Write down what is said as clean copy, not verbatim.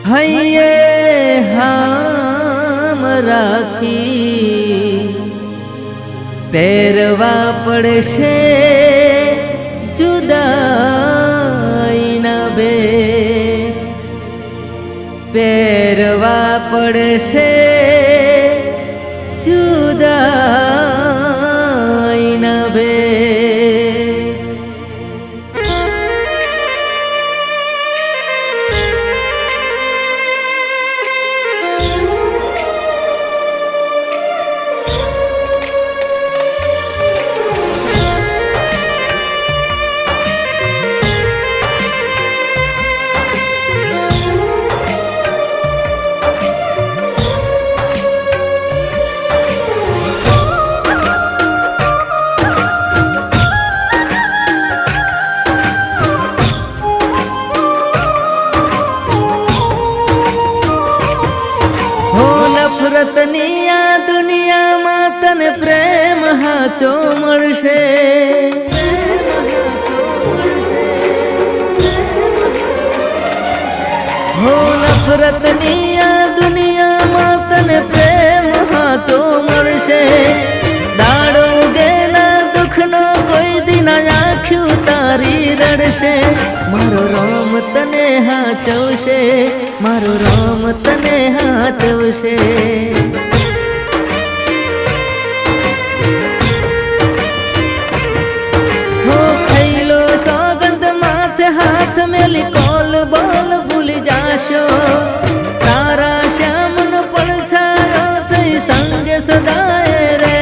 હૈયે હામ રાખી પહેરવા પડશે જુદાઈના બે, પહેરવા પડશે જુદાઈના બે। નફરતની આ દુનિયામાં તને પ્રેમ હાચો મળશે, હો નફરતની આ દુનિયામાં તને પ્રેમ હાચો મળશે। દાડો ગેલા દુઃખનો કોઈ દિન આંખ્યું તારી રડશે, મારો રામ તને હાચવશે, મારો રામ તને હાચવશે।